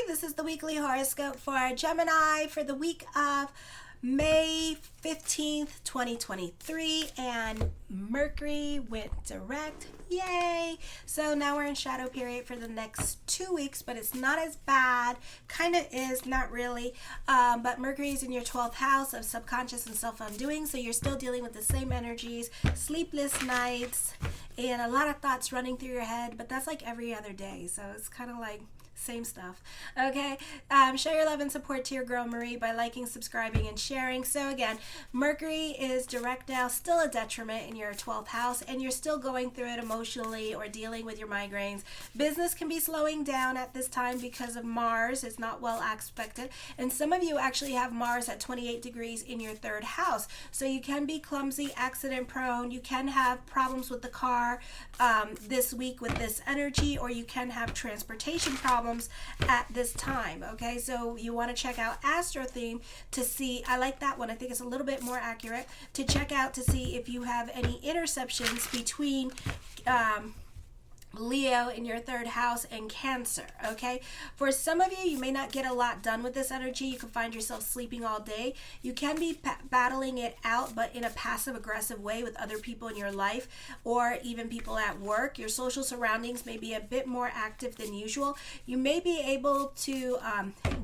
This is the weekly horoscope for Gemini for the week of May 15th, 2023, and Mercury went direct. Yay! So now we're in shadow period for the next 2 weeks, but it's not as bad. Kind of is, not really. But Mercury is in your 12th house of subconscious and self-undoing, so you're still dealing with the same energies, sleepless nights, and a lot of thoughts running through your head, but that's like every other day, so it's kind of like same stuff. Okay, show your love and support to your girl Marie by liking, subscribing, and sharing. So again, Mercury is direct now, still a detriment in your 12th house, and you're still going through it emotionally or dealing with your migraines. Business can be slowing down at this time because of Mars. It's not well aspected, and some of you actually have Mars at 28 degrees in your 3rd house, so you can be clumsy, accident prone. You can have problems with the car this week with this energy, or you can have transportation problems at this time. Okay, so you want to check out Astro Theme to see. I like that one. I think it's a little bit more accurate to check out to see if you have any interceptions between Leo in your 3rd house and Cancer. Okay, for some of you, you may not get a lot done with this energy. You can find yourself sleeping all day. You can be battling it out, but in a passive aggressive way with other people in your life or even people at work. Your social surroundings may be a bit more active than usual. You may be able to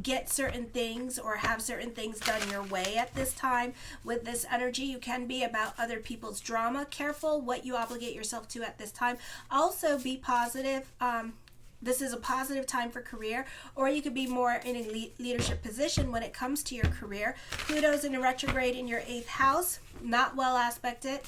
get certain things or have certain things done your way at this time with this energy. You can be about other people's drama. Careful what you obligate yourself to at this time. Also be positive. This is a positive time for career, or you could be more in a leadership position when it comes to your career. Pluto's in a retrograde in your 8th house, not well aspected,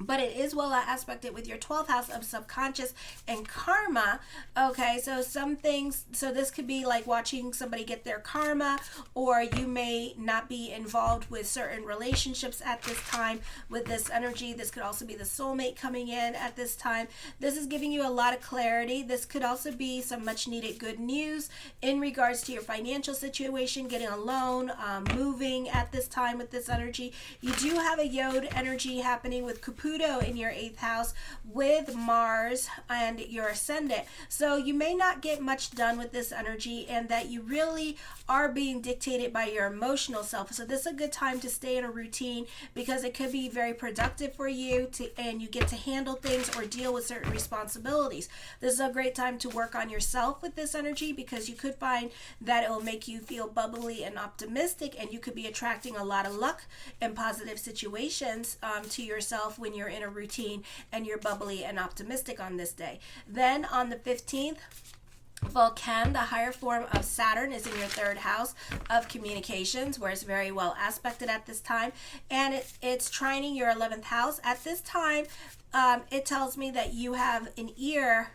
but it is well aspected with your 12th house of subconscious and karma. Okay, so some things, so this could be like watching somebody get their karma, or you may not be involved with certain relationships at this time with this energy. This could also be the soulmate coming in at this time. This is giving you a lot of clarity. This could also be some much needed good news in regards to your financial situation, getting a loan, moving at this time with this energy. You do have a Yod energy happening with Pluto in your 8th house with Mars and your ascendant. So you may not get much done with this energy, and that you really are being dictated by your emotional self. So this is a good time to stay in a routine because it could be very productive for you and you get to handle things or deal with certain responsibilities. This is a great time to work on yourself with this energy because you could find that it will make you feel bubbly and optimistic, and you could be attracting a lot of luck and positive situations to yourself when you're in a routine and you're bubbly and optimistic on this day. Then on the 15th, Vulcan, the higher form of Saturn, is in your 3rd house of communications, where it's very well aspected at this time, and it's trining your 11th house. At this time, it tells me that you have an ear.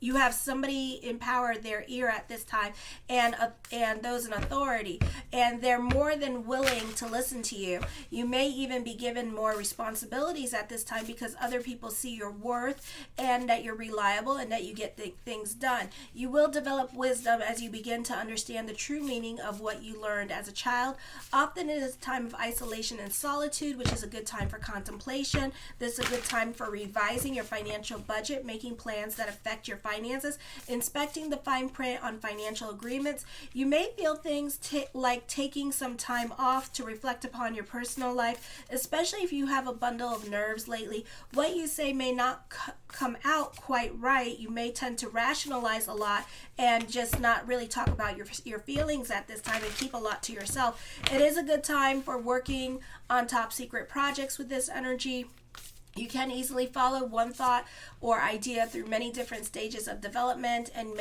You have somebody in power, their ear at this time, and those in authority, and they're more than willing to listen to you. You may even be given more responsibilities at this time because other people see your worth and that you're reliable and that you get things done. You will develop wisdom as you begin to understand the true meaning of what you learned as a child. Often it is a time of isolation and solitude, which is a good time for contemplation. This is a good time for revising your financial budget, making plans that affect your finances, inspecting the fine print on financial agreements. You may feel things like taking some time off to reflect upon your personal life, especially if you have a bundle of nerves lately. What you say may not come out quite right. You may tend to rationalize a lot and just not really talk about your feelings at this time and keep a lot to yourself. It is a good time for working on top secret projects with this energy. You can easily follow one thought or idea through many different stages of development and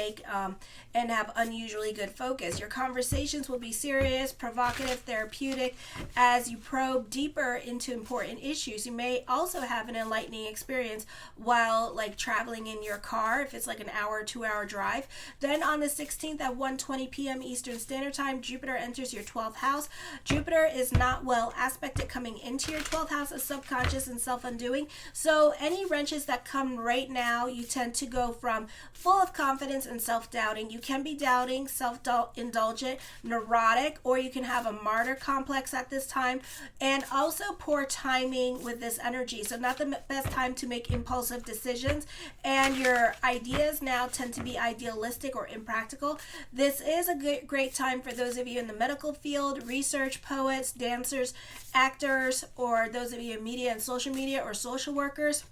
and have unusually good focus. Your conversations will be serious, provocative, therapeutic as you probe deeper into important issues. You may also have an enlightening experience while like traveling in your car, if it's like an hour or 2-hour drive. Then on the 16th at 1:20 p.m. Eastern Standard Time, Jupiter enters your 12th house. Jupiter is not well aspected coming into your 12th house of subconscious and self-undoing. doubting. So any wrenches that come right now, you tend to go from full of confidence and self-doubting. You can be doubting, self-indulgent, neurotic, or you can have a martyr complex at this time, and also poor timing with this energy. So not the best time to make impulsive decisions, and your ideas now tend to be idealistic or impractical. This is a great time for those of you in the medical field, research, poets, dancers, actors, or those of you in media and social media or social workers.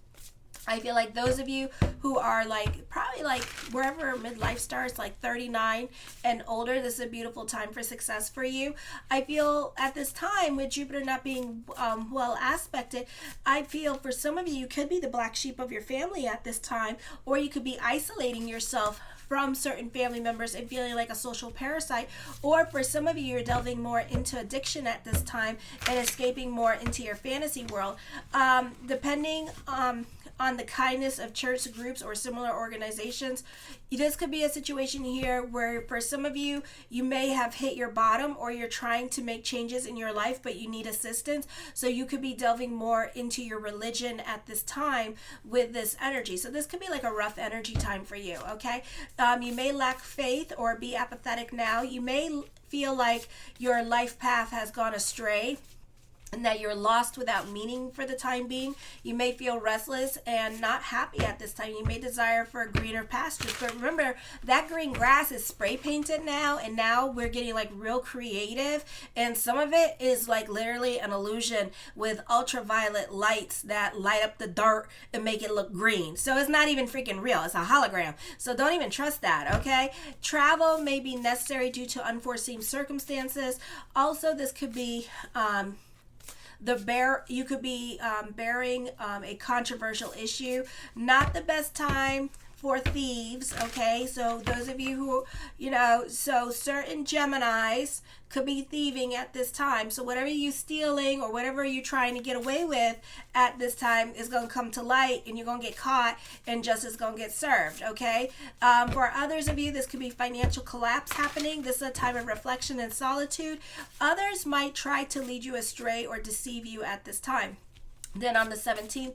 I feel like those of you who are like probably like wherever midlife starts, like 39 and older, this is a beautiful time for success for you. I feel at this time with Jupiter not being well aspected, I feel for some of you, you could be the black sheep of your family at this time, or you could be isolating yourself from certain family members and feeling like a social parasite, or for some of you, you're delving more into addiction at this time and escaping more into your fantasy world. Depending on the kindness of church groups or similar organizations, this could be a situation here where for some of you, you may have hit your bottom, or you're trying to make changes in your life, but you need assistance. So you could be delving more into your religion at this time with this energy. So this could be like a rough energy time for you, okay? You may lack faith or be apathetic now. You may feel like your life path has gone astray and that you're lost without meaning for the time being. You may feel restless and not happy at this time. You may desire for greener pastures. But remember, that green grass is spray painted now, and now we're getting like real creative. And some of it is like literally an illusion with ultraviolet lights that light up the dirt and make it look green. So it's not even freaking real. It's a hologram. So don't even trust that, okay? Travel may be necessary due to unforeseen circumstances. Also, this could be you could be bearing a controversial issue. Not the best time for thieves, okay? So those of you who, so certain Geminis could be thieving at this time. So whatever you're stealing or whatever you're trying to get away with at this time is going to come to light, and you're going to get caught, and justice is going to get served, okay? For others of you, this could be financial collapse happening. This is a time of reflection and solitude. Others might try to lead you astray or deceive you at this time. Then on the 17th,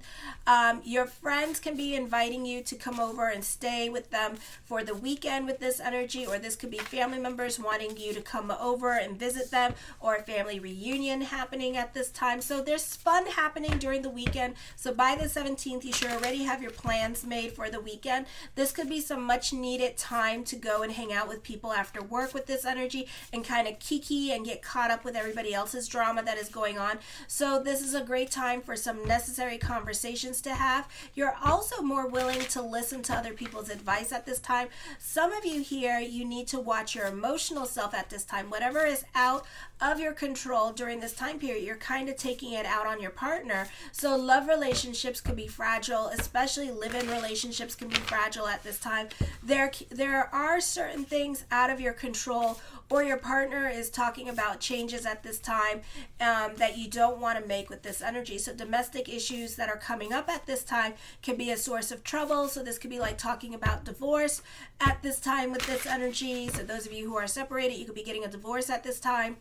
your friends can be inviting you to come over and stay with them for the weekend with this energy, or this could be family members wanting you to come over and visit them, or a family reunion happening at this time. So there's fun happening during the weekend. So by the 17th, you should already have your plans made for the weekend. This could be some much needed time to go and hang out with people after work with this energy and kind of kiki and get caught up with everybody else's drama that is going on. So this is a great time for some necessary conversations to have. You're also more willing to listen to other people's advice at this time. Some of you here, you need to watch your emotional self at this time. Whatever is out of your control during this time period, you're kind of taking it out on your partner. So love relationships could be fragile, especially live-in relationships can be fragile at this time. There are certain things out of your control, or your partner is talking about changes at this time that you don't want to make with this energy. So domestic issues that are coming up at this time can be a source of trouble. So this could be like talking about divorce at this time with this energy. So those of you who are separated, you could be getting a divorce at this time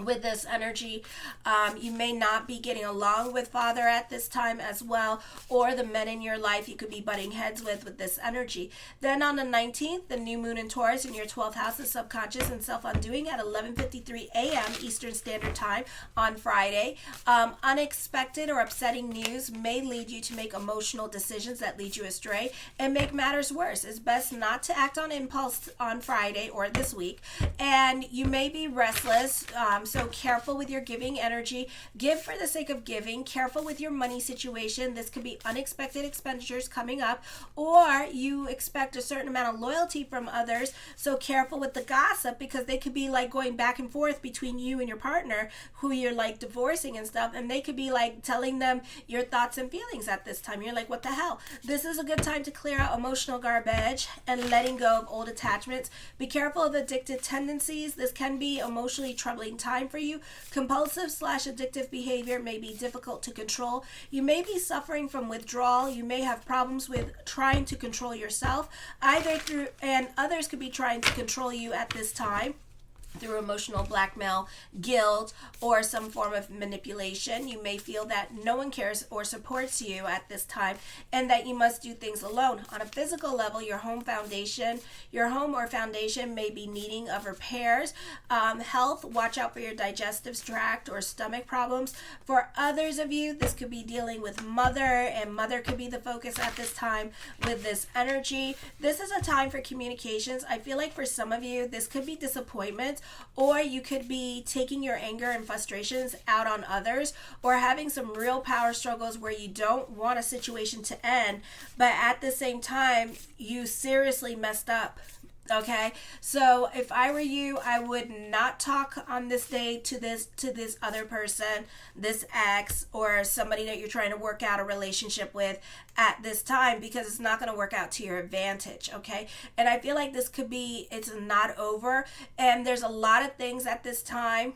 with this energy. You may not be getting along with father at this time as well, or the men in your life you could be butting heads with this energy. Then on the 19th, the new moon in Taurus in your 12th house is subconscious and self-undoing at 11:53 a.m. Eastern Standard Time on Friday. Unexpected or upsetting news may lead you to make emotional decisions that lead you astray and make matters worse. It's best not to act on impulse on Friday or this week, and you may be restless. So careful with your giving energy. Give for the sake of giving. Careful with your money situation. This could be unexpected expenditures coming up, or you expect a certain amount of loyalty from others. So careful with the gossip, because they could be like going back and forth between you and your partner who you're like divorcing and stuff, and they could be like telling them your thoughts and feelings at this time. You're like, what the hell? This is a good time to clear out emotional garbage and letting go of old attachments. Be careful of addictive tendencies. This can be emotionally troubling time for you. Compulsive/addictive behavior may be difficult to control. You may be suffering from withdrawal. You may have problems with trying to control yourself, and others could be trying to control you at this time. through emotional blackmail, guilt, or some form of manipulation. You may feel that no one cares or supports you at this time and that you must do things alone. On a physical level, your home or foundation may be needing of repairs. Health, watch out for your digestive tract or stomach problems. For others of you, this could be dealing with mother, and mother could be the focus at this time with this energy. This is a time for communications. I feel like for some of you, this could be disappointment, or you could be taking your anger and frustrations out on others, or having some real power struggles where you don't want a situation to end, but at the same time you seriously messed up. Okay, so if I were you, I would not talk on this day to this other person, this ex, or somebody that you're trying to work out a relationship with at this time, because it's not going to work out to your advantage. Okay, and I feel like this could be, it's not over, and there's a lot of things at this time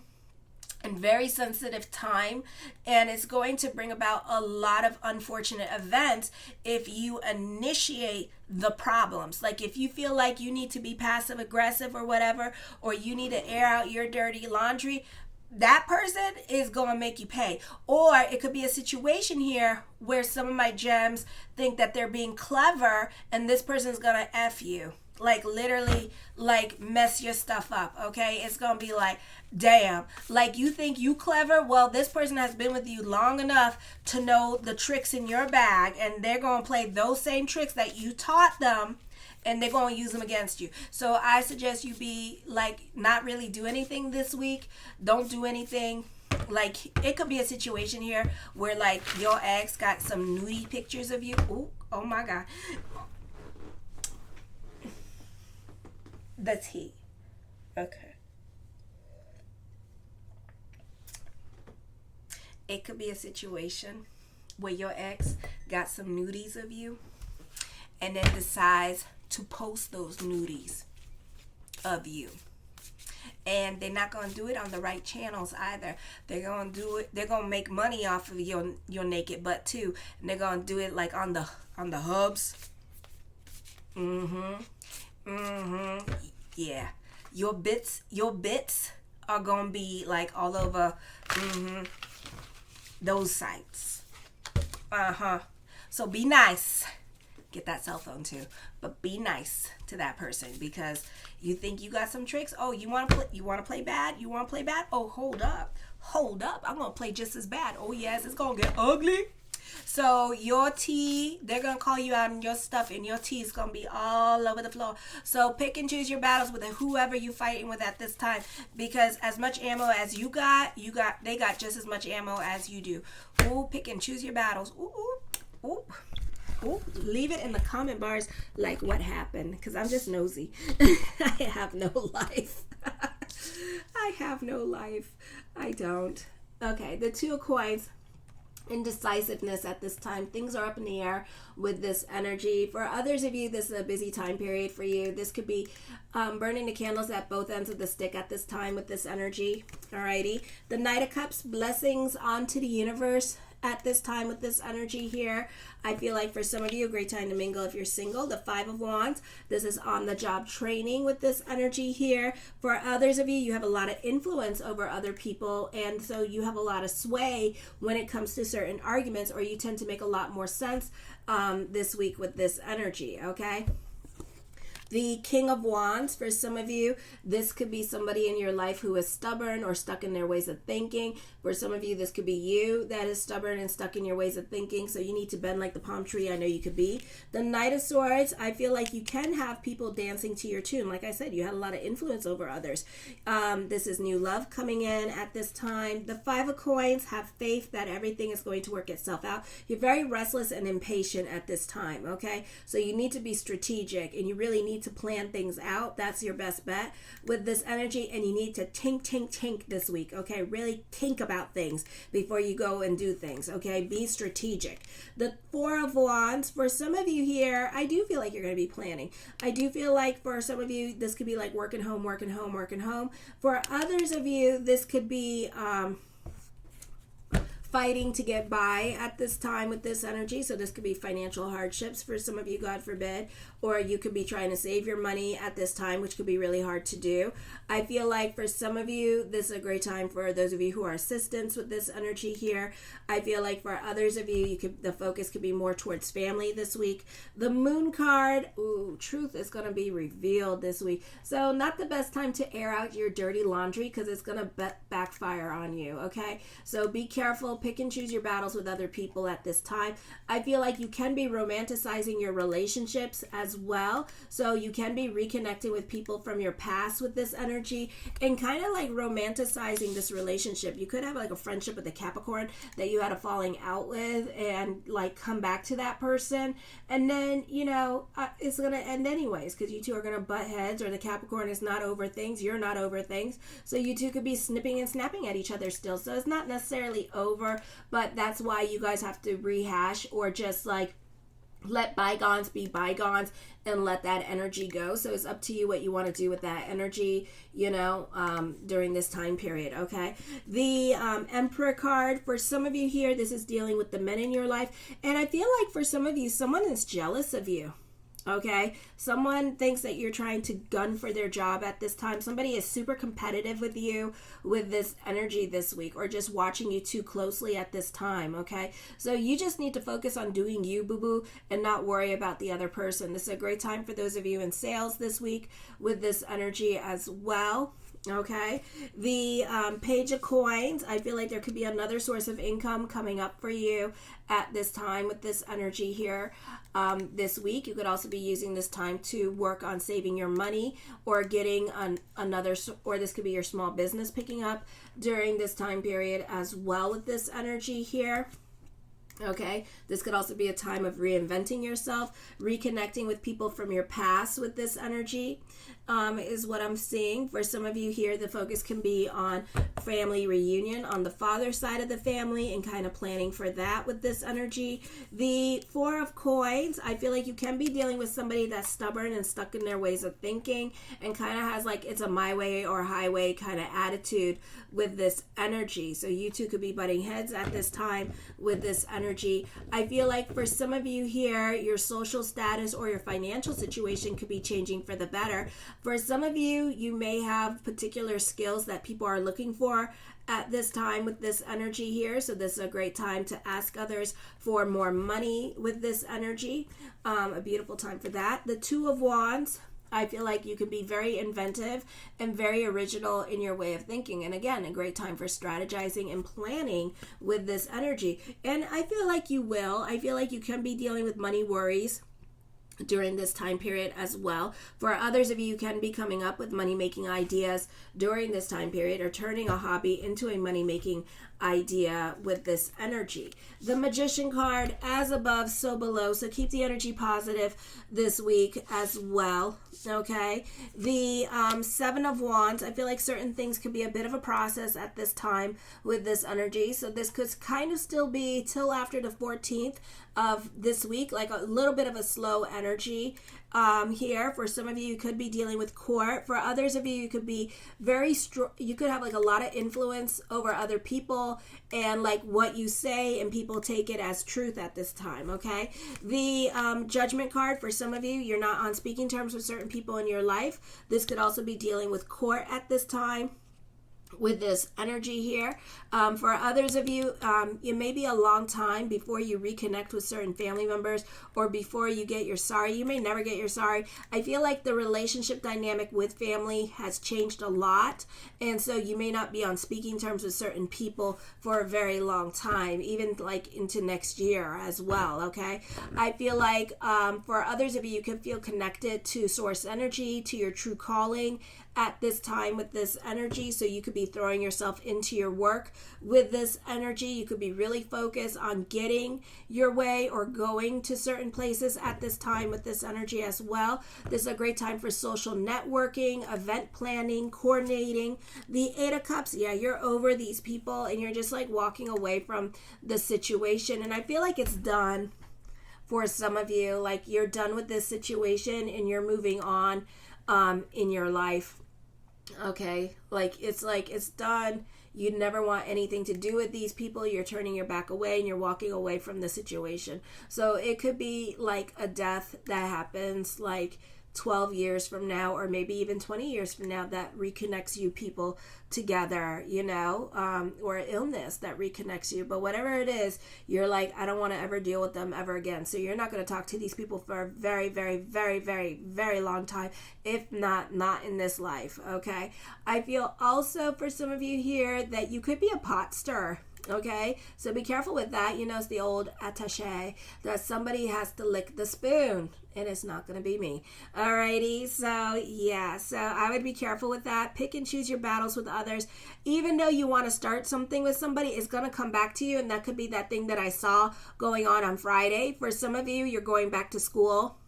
and very sensitive time, and it's going to bring about a lot of unfortunate events if you initiate the problems. Like if you feel like you need to be passive aggressive or whatever, or you need to air out your dirty laundry, that person is going to make you pay. Or it could be a situation here where some of my gems think that they're being clever and this person's going to F you. Like literally, like mess your stuff up. Okay, it's gonna be like, damn, like you think you clever, well this person has been with you long enough to know the tricks in your bag, and they're gonna play those same tricks that you taught them, and they're gonna use them against you. So I suggest you be like, not really do anything this week. Don't do anything. Like it could be a situation here where like your ex got some nudie pictures of you. Ooh, oh my god. The tea. Okay. It could be a situation where your ex got some nudies of you and then decides to post those nudies of you. And they're not going to do it on the right channels either. They're going to do it, they're going to make money off of your naked butt too. And they're going to do it like on the hubs. Yeah. Your bits are gonna be like all over those sites. So be nice. Get that cell phone too, but be nice to that person, because you think you got some tricks. Oh, you want to play bad? Oh, hold up. I'm gonna play just as bad. Oh yes, it's gonna get ugly. So your tea, they're going to call you out on your stuff, and your tea is going to be all over the floor. So pick and choose your battles with whoever you're fighting with at this time, because as much ammo as they got just as much ammo as you do. Ooh, pick and choose your battles. Ooh. Leave it in the comment bars like what happened, because I'm just nosy. I have no life. I don't. Okay, the Two of Coins. Indecisiveness at this time. Things are up in the air with this energy. For others of you, this is a busy time period for you. This could be burning the candles at both ends of the stick at this time with this energy. Alrighty. The Knight of Cups, blessings onto the universe at this time with this energy here. I feel like for some of you, a great time to mingle if you're single. The Five of Wands, this is on the job training with this energy here. For others of you, you have a lot of influence over other people, and so you have a lot of sway when it comes to certain arguments, or you tend to make a lot more sense this week with this energy, okay? The King of Wands, for some of you, this could be somebody in your life who is stubborn or stuck in their ways of thinking. For some of you, this could be you that is stubborn and stuck in your ways of thinking, so you need to bend like the palm tree. I know you could be. The Knight of Swords, I feel like you can have people dancing to your tune. Like I said, you had a lot of influence over others. This is new love coming in at this time. The Five of Coins, have faith that everything is going to work itself out. You're very restless and impatient at this time, okay? So you need to be strategic, and you really need to plan things out. That's your best bet with this energy, and you need to think this week, okay? Really think about things before you go and do things, okay? Be strategic. The Four of Wands, for some of you here, I do feel like you're going to be planning. I do feel like for some of you, this could be like working home. For others of you, this could be fighting to get by at this time with this energy. So this could be financial hardships for some of you, God forbid, or you could be trying to save your money at this time, which could be really hard to do. I feel like for some of you, this is a great time for those of you who are assistants with this energy here. I feel like for others of you, the focus could be more towards family this week. The Moon card, truth is going to be revealed this week. So not the best time to air out your dirty laundry because it's going to backfire on you, okay? So be careful. Pick and choose your battles with other people at this time. I feel like you can be romanticizing your relationships as well. So you can be reconnecting with people from your past with this energy and kind of like romanticizing this relationship. You could have like a friendship with a Capricorn that you had a falling out with and like come back to that person. And then, it's going to end anyways because you two are going to butt heads, or the Capricorn is not over things. You're not over things. So you two could be snipping and snapping at each other still. So it's not necessarily over, but that's why you guys have to rehash or just like let bygones be bygones and let that energy go. So it's up to you what you want to do with that energy, during this time period, okay? The Emperor card, for some of you here, this is dealing with the men in your life. And I feel like for some of you, someone is jealous of you. Okay, someone thinks that you're trying to gun for their job at this time. Somebody is super competitive with you with this energy this week, or just watching you too closely at this time, okay? So you just need to focus on doing you, boo-boo, and not worry about the other person. This is a great time for those of you in sales this week with this energy as well. Okay, the Page of Coins, I feel like there could be another source of income coming up for you at this time with this energy here. This week, you could also be using this time to work on saving your money or getting or this could be your small business picking up during this time period as well with this energy here. Okay, this could also be a time of reinventing yourself, reconnecting with people from your past with this energy, is what I'm seeing. For some of you here, the focus can be on family reunion on the father side of the family and kind of planning for that with this energy. The Four of Coins, I feel like you can be dealing with somebody that's stubborn and stuck in their ways of thinking and kind of has like it's a my way or highway kind of attitude with this energy. So you two could be butting heads at this time with this energy. I feel like for some of you here, your social status or your financial situation could be changing for the better. For some of you, you may have particular skills that people are looking for at this time with this energy here. So this is a great time to ask others for more money with this energy. A beautiful time for that. The Two of Wands, I feel like you can be very inventive and very original in your way of thinking. And again, a great time for strategizing and planning with this energy. And I feel like you will. I feel like you can be dealing with money worries during this time period as well. For others of you, you can be coming up with money-making ideas during this time period or turning a hobby into a money-making idea with this energy. The Magician card, as above, so below. So keep the energy positive this week as well, okay? The Seven of Wands, I feel like certain things could be a bit of a process at this time with this energy. So this could kind of still be till after the 14th of this week, like a little bit of a slow energy here. For some of you, you could be dealing with court. For others of you, you could be very you could have like a lot of influence over other people and like what you say, and people take it as truth at this time, okay? The Judgment card, for some of you, you're not on speaking terms with certain people in your life. This could also be dealing with court at this time with this energy here. For others of you, it may be a long time before you reconnect with certain family members or before you get your sorry. You may never get your sorry. I feel like the relationship dynamic with family has changed a lot, and so you may not be on speaking terms with certain people for a very long time, even like into next year as well, okay? I feel like for others of you, you can feel connected to source energy, to your true calling at this time with this energy. So you could be throwing yourself into your work with this energy. You could be really focused on getting your way or going to certain places at this time with this energy as well. This is a great time for social networking, event planning, coordinating. The Eight of Cups, yeah, you're over these people and you're just like walking away from the situation. And I feel like it's done for some of you. Like you're done with this situation and you're moving on in your life Okay, like it's done. You never want anything to do with these people. You're turning your back away and you're walking away from the situation. So it could be like a death that happens like 12 years from now, or maybe even 20 years from now, that reconnects you people together, you know, or illness that reconnects you. But whatever it is, you're like, I don't want to ever deal with them ever again. So you're not going to talk to these people for a very, very, very, very, very long time, if not in this life. Okay. I feel also for some of you here that you could be a pot stirrer. Okay, so be careful with that. You know, it's the old attaché that somebody has to lick the spoon, and it's not going to be me. Alrighty, so yeah, so I would be careful with that. Pick and choose your battles with others. Even though you want to start something with somebody, it's going to come back to you, and that could be that thing that I saw going on Friday. For some of you, you're going back to school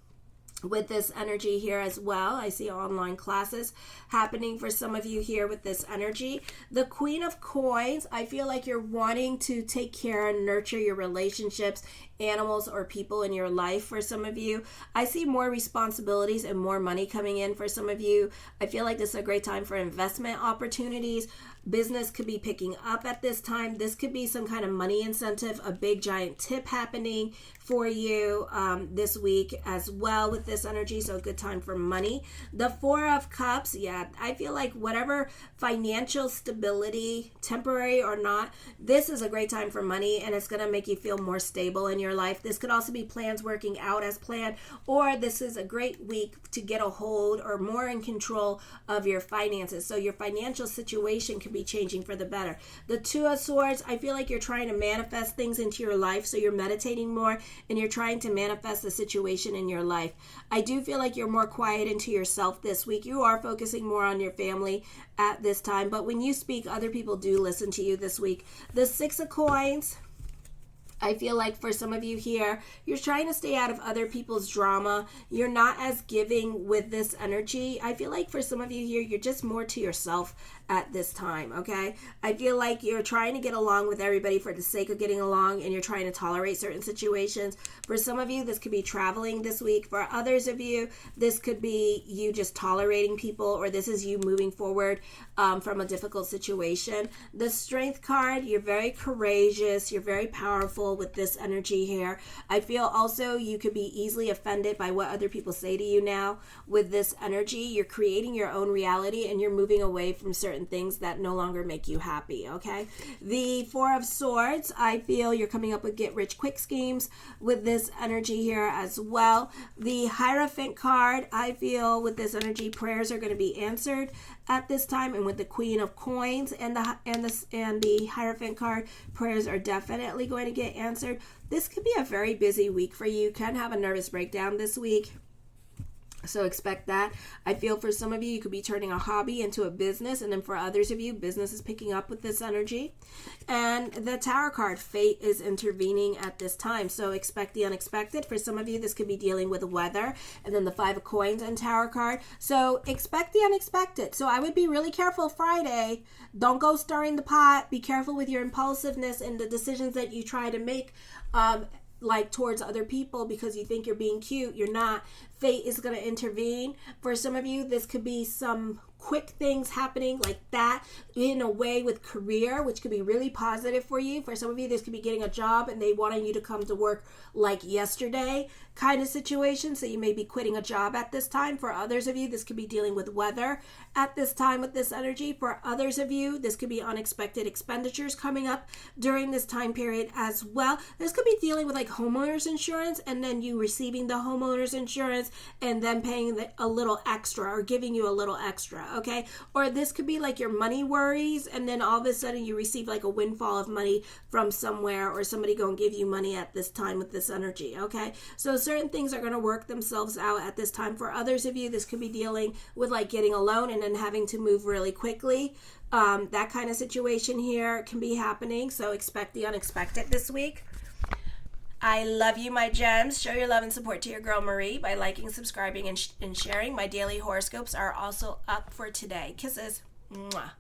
with this energy here as well. I see online classes happening for some of you here with this energy. The Queen of Coins, I feel like you're wanting to take care and nurture your relationships, animals or people in your life. For some of you, I see more responsibilities and more money coming in. For some of you, I feel like this is a great time for investment opportunities. Business could be picking up at this time. This could be some kind of money incentive, a big giant tip happening for you this week as well with this energy. So a good time for money. The Four of Cups, yeah, I feel like whatever financial stability, temporary or not, this is a great time for money, and it's going to make you feel more stable in your life. This could also be plans working out as planned, or this is a great week to get a hold or more in control of your finances. So your financial situation can be changing for the better. The Two of Swords, I feel like you're trying to manifest things into your life. So you're meditating more and you're trying to manifest the situation in your life. I do feel like you're more quiet into yourself this week. You are focusing more on your family at this time, but when you speak, other people do listen to you this week. The Six of Coins, I feel like for some of you here, you're trying to stay out of other people's drama. You're not as giving with this energy. I feel like for some of you here, you're just more to yourself at this time, okay? I feel like you're trying to get along with everybody for the sake of getting along, and you're trying to tolerate certain situations. For some of you, this could be traveling this week. For others of you, this could be you just tolerating people, or this is you moving forward from a difficult situation. The Strength card, you're very courageous. You're very powerful with this energy here. I feel also you could be easily offended by what other people say to you now with this energy. You're creating your own reality, and you're moving away from certain things that no longer make you happy, okay? The Four of Swords, I feel you're coming up with get-rich-quick schemes with this energy here as well. The Hierophant card, I feel with this energy, prayers are going to be answered at this time, and with the Queen of Coins and the Hierophant card, prayers are definitely going to get answered. This could be a very busy week for you. You can have a nervous breakdown this week, so expect that. I feel for some of you, you could be turning a hobby into a business, and then for others of you, business is picking up with this energy. And the Tower card, fate is intervening at this time, so expect the unexpected. For some of you, this could be dealing with weather, and then the Five of Coins and Tower card, so expect the unexpected. So I would be really careful Friday. Don't go stirring the pot. Be careful with your impulsiveness and the decisions that you try to make like towards other people because you think you're being cute. You're not. Fate is going to intervene. For some of you, this could be some quick things happening like that in a way with career, which could be really positive for you. For some of you, this could be getting a job and they wanting you to come to work like yesterday kind of situation. So you may be quitting a job at this time. For others of you, this could be dealing with weather at this time with this energy. For others of you, this could be unexpected expenditures coming up during this time period as well. This could be dealing with like homeowners insurance, and then you receiving the homeowners insurance and then paying a little extra or giving you a little extra, okay? Or this could be like your money worries, and then all of a sudden you receive like a windfall of money from somewhere, or somebody going to give you money at this time with this energy, okay? So certain things are going to work themselves out at this time. For others of you, this could be dealing with like getting a loan and then having to move really quickly. That kind of situation here can be happening, so expect the unexpected this week. I love you, my gems. Show your love and support to your girl Marie by liking, subscribing, and sharing. My daily horoscopes are also up for today. Kisses. Mwah.